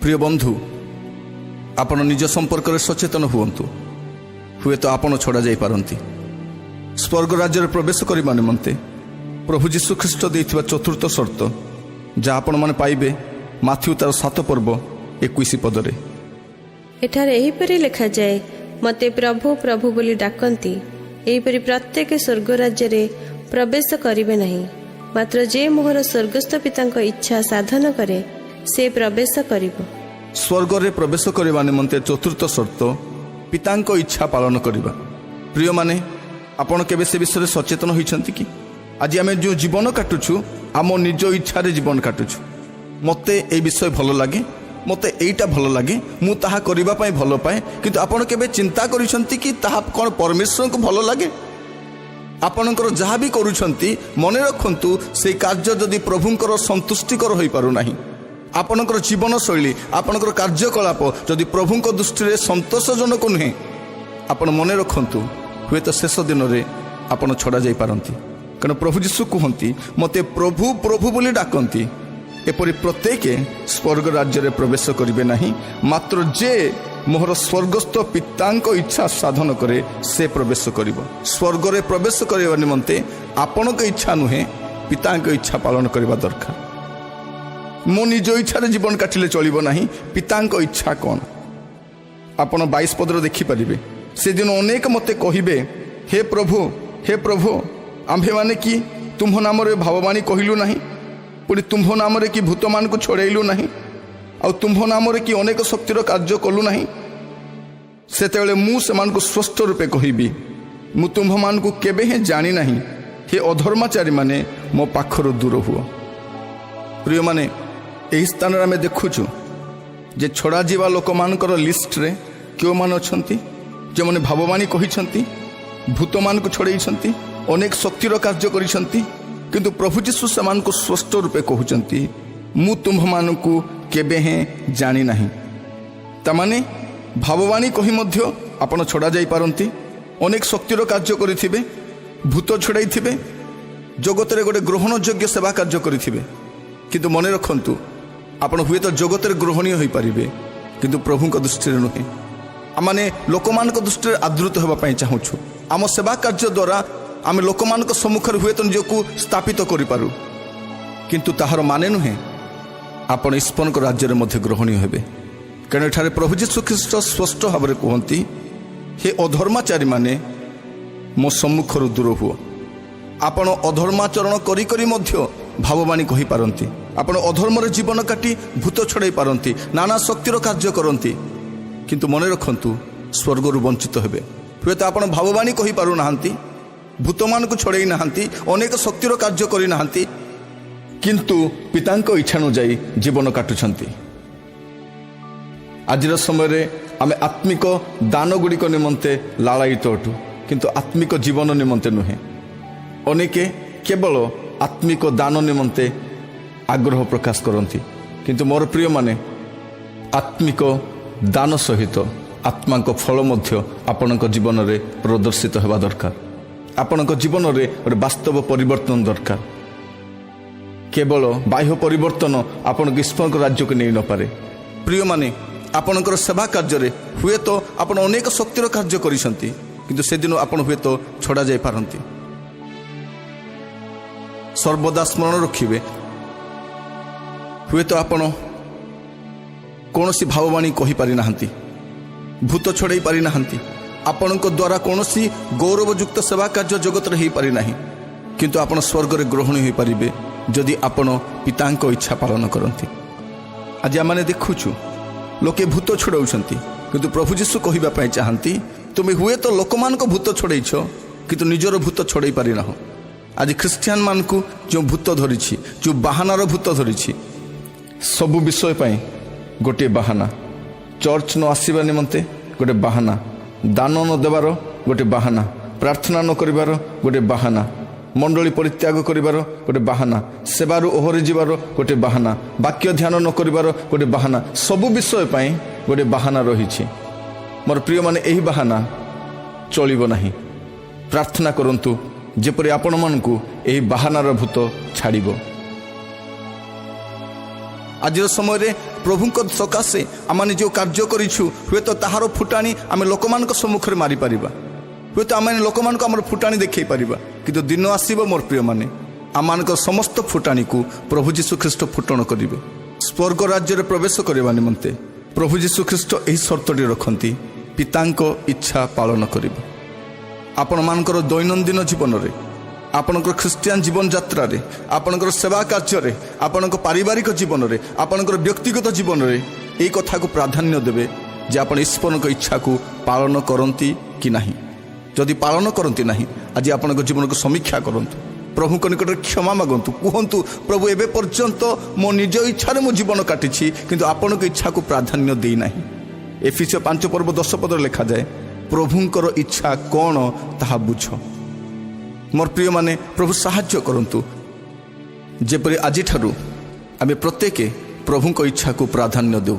प्रिय बंधु आपण निज संपर्क में सचेतन हुंतु हुए तो आपण छड़ा जाई पारंती स्वर्ग राज्य में प्रवेश करने निमंते प्रभु जीशु ख्रीष्ट देइथिबा चतुर्थ शर्त जहाँ आपण माने पाइबे माथ्यू तार 7 पर्व 21 पदरे एठारे एहीपरि लिखा जाए मते प्रभु प्रभु बोली डाकंती एहीपरि प्रत्येक स्वर्ग राज्य रे प्रवेश करिवे नहीं मात्र जे मोहर स्वर्गस्थ पितांक इच्छा साधन करे से प्रवेश करिवो। स्वर्ग रे प्रवेश करने निमंते चतुर्थ शर्त पितांक इच्छा पालन करवा। प्रिय माने आपण केबे से विषय सचेतन होइछंती कि आज आम जो जीवन काटुछु आम निज इच्छा रे जीवन काटुछु मते ए विषय भल लगे मते एटा भल लगे मु ताहा करिबा पई भल पाए किंतु आपण केबे चिंता करिसंती कि ताहा कोन परमेश्वर को भल लगे आपणकर जहाँ भी करुछंती मने रखंतु से कार्य जदि प्रभुंकर संतुष्टिकर होई पारु नाही आपणकर जीवन शैली आपणकर कार्यकलाप जदि प्रभुंक दृष्टि रे संतोषजनक नुहे आपण मने रखंतु हुए तो शेष दिन रे आपण छड़ा जाई पारंती कारण प्रभु जीशु कहती मते प्रभु प्रभु बोली डाकंती एपरि प्रत्येक स्वर्ग राज्य रे प्रवेश करिवे नाही मात्र जे मोहर स्वर्गस्थ पितांक इच्छा साधन करे से प्रवेश करिवो। स्वर्ग रे प्रवेश करबा निमंते आपणक इच्छा नुहे पितांक इच्छा पालन करबा दरकार। मो निज इच्छा रे जीवन काटिले चलिबो नाही पितांक इच्छा कोन आपण 22 पदर देखि परिबे से दिन अनेक मते कहिबे हे प्रभु आम्भे माने कि तुम नाम रे भाववाणी कहिलु नाही पुणी तुम्भ नाम रे कि भूत मान को छोड़ेलु नहीं आ तुम्भ नाम रे कि अनेक शक्तिर कार्य कलु नहीं सेतेबेले मु समान को स्वस्थ रूपे कहिबी मु तुम्भ मान को केबे हे जानी नहीं हे अधर्माचारी माने मो पाखर दूर हुओ। प्रिय माने एही स्थान रे आमे देखुछु जे छड़ा जीवा लोक मानकर लिस्ट रे क्यों मान अछंती जे माने भाववाणी कहिसंती भूत मान को छोड़ेइसंती अनेक शक्तिर कार्य करिसंती किंतु प्रभु जीशु समान को स्पष्ट रूपे कहउचंती मु तुम्भ मान को केबे हे जानी नहीं तमाने भाववाणी कही मध्य आपण छड़ा जाई पारंती अनेक शक्तिर कार्य करिथिबे भूत छड़ाइथिबे जगत रे गोटे ग्रहण योग्य सेवा कार्य करिथिबे किंतु मने रखंतु आपण हुए तो जगत रे ग्रहणीय होई परिबे किंतु प्रभुंक दृष्टि रे नुहे आमाने लोकमानक दृष्टि रे आदृत होबा पई चाहूछु आम सेवा कार्य द्वारा आम लोकमानक सम्मुखरे हुए तो निजको स्थापित करि पारु किंतु ताहार माने नुहे आपण ईश्वरक राज्य रे मध्य ग्रहणीय हेबे कारण एठारे प्रभु जीशु ख्रीष्ट स्पष्ट भाव में कहती हे अधर्माचारी माने मो सम्मुखर दूर हुओ आपण अधर्माचरण करी करी मध्य भाववाणी कहि पारंती आपण अधर्म रे जीवन काटी भूत छड़ाई पारंती नाना शक्तिर कार्य करंती किंतु मने रखंतु स्वर्गरु वंचित हेबे हुए तो आपण भाववाणी कहि पारु नाहंती भूत मान को छड़ाई नाहंती अनेक शक्तिर कार्य करि नाहंती किंतु पितांक इच्छा अनुଯାୟୀ जीवन काटुछंती। आजिर समय आमे आत्मिक दान गुड़िक निमंते लालायित अटु किंतु आत्मिक जीवन निमंते नुहे अनेके केवल आत्मिक दान निमंते आग्रह प्रकाश करती किंतु मोर प्रिय माने आत्मिक दान सहित आत्मा को फल मध्य आपणक जीवन रे प्रदर्शित हेबा दरकार आपणक जीवन रे गोटे वास्तव परिवर्तन दरकार केवल बाह्य परिवर्तन आपण ईश्वर राज्य को नहीं न पारे। प्रिय माने आपणकर सेवा कार्य रे हुए तो आपण अनेक शक्तिर कार्य करिसंती किंतु से दिन आपण हुए तो छड़ा जाई पारंती सर्वदा स्मरण रखिबे हुए तो आपण कोनोसी भाववाणी कहि पारि नाहंती भूत छड़ाई पारि नाहंती आपणक द्वारा कोनोसी गौरवयुक्त सेवा कार्य जगत रे ही पारि नाही किंतु आपण स्वर्ग रे ग्रहण होई परिबे जदि आपण पितांक इच्छा पालन करती। आज आम देखुछु लोके भूत छड़ाउछंती किंतु प्रभु जीशु कहिबा पई चाहंती तुमे हुए तो लोकमान को भूत छड़ाइछ किंतु निजर भूत छड़ाई पारि ना। आज ख्रिस्टियान मान को जो भूत धरिछि जो बाहानार भूत धरिछि सबु विषय पई गोटे बाहाना चर्च न आसीबा निमंते गोटे बाहाना दान न देवार गोटे बाहाना प्रार्थना न करिवार गोटे बाहाना मंडली परित्याग करिवार गोटे बाहाना सेवारु ओहरी जीवार गोटे बाहाना वाक्य ध्यान न करिवार गोटे बाहाना सबु विषय पई गोटे बाहाना रहिछि। मोर प्रिय माने एही बाहाना चलिबो नाही। प्रार्थना करंतु जेपरि आपण मानकु एही बाहानार भूत छाड़िबो। ଆଜିର ସମୟରେ ପ୍ରଭୁଙ୍କ ସକାଶେ ଆମେ ଯେଉଁ କାର୍ଯ୍ୟ କରିଛୁ ହୁଏତ ତାହାର ଫୁଟାଣି ଆମେ ଲୋକମାନଙ୍କ ସମ୍ମୁଖରେ ମାରିପାରିବା, ହୁଏତ ଆମେ ଲୋକମାନଙ୍କୁ ଆମର ଫୁଟାଣି ଦେଖାଇ ପାରିବା, କିନ୍ତୁ ଦିନ ଆସିବ ମୋର ପ୍ରିୟମାନେ ଆମମାନଙ୍କ ସମସ୍ତ ଫୁଟାଣିକୁ ପ୍ରଭୁ ଯୀଶୁଖ୍ରୀଷ୍ଟ ଫୁଟଣ କରିବେ। ସ୍ୱର୍ଗ ରାଜ୍ୟରେ ପ୍ରବେଶ କରିବା ନିମନ୍ତେ ପ୍ରଭୁ ଯୀଶୁଖ୍ରୀଷ୍ଟ ଏହି ସର୍ତ୍ତଟି ରଖନ୍ତି, ପିତାଙ୍କ ଇଚ୍ଛା ପାଳନ କରିବା। ଆପଣମାନଙ୍କର ଦୈନନ୍ଦିନ ଜୀବନରେ, ଆପଣଙ୍କର ଖ୍ରୀଷ୍ଟିଆନ ଜୀବନଯାତ୍ରାରେ, ଆପଣଙ୍କର ସେବା କାର୍ଯ୍ୟରେ, ଆପଣଙ୍କ ପାରିବାରିକ ଜୀବନରେ, ଆପଣଙ୍କର ବ୍ୟକ୍ତିଗତ ଜୀବନରେ ଏହି କଥାକୁ ପ୍ରାଧାନ୍ୟ ଦେବେ ଯେ ଆପଣ ଈଶ୍ୱରଙ୍କ ଇଚ୍ଛାକୁ ପାଳନ କରନ୍ତି କି ନାହିଁ। ଯଦି ପାଳନ କରନ୍ତି ନାହିଁ, ଆଜି ଆପଣଙ୍କ ଜୀବନକୁ ସମୀକ୍ଷା କରନ୍ତୁ, ପ୍ରଭୁଙ୍କ ନିକଟରେ କ୍ଷମା ମାଗନ୍ତୁ, କୁହନ୍ତୁ ପ୍ରଭୁ ଏବେ ପର୍ଯ୍ୟନ୍ତ ମୋ ନିଜ ଇଚ୍ଛାରେ ମୁଁ ଜୀବନ କାଟିଛି, କିନ୍ତୁ ଆପଣଙ୍କ ଇଚ୍ଛାକୁ ପ୍ରାଧାନ୍ୟ ଦେଇନାହିଁ। ଏଫିସିଓ 5:10 ଲେଖାଯାଏ, ପ୍ରଭୁଙ୍କର ଇଚ୍ଛା କ'ଣ ତାହା ବୁଝ। ମୋର ପ୍ରିୟମାନେ, ପ୍ରଭୁ ସାହାଯ୍ୟ କରନ୍ତୁ ଯେପରି ଆଜିଠାରୁ ଆମେ ପ୍ରତ୍ୟେକ ପ୍ରଭୁଙ୍କ ଇଚ୍ଛାକୁ ପ୍ରାଧାନ୍ୟ ଦେଉ।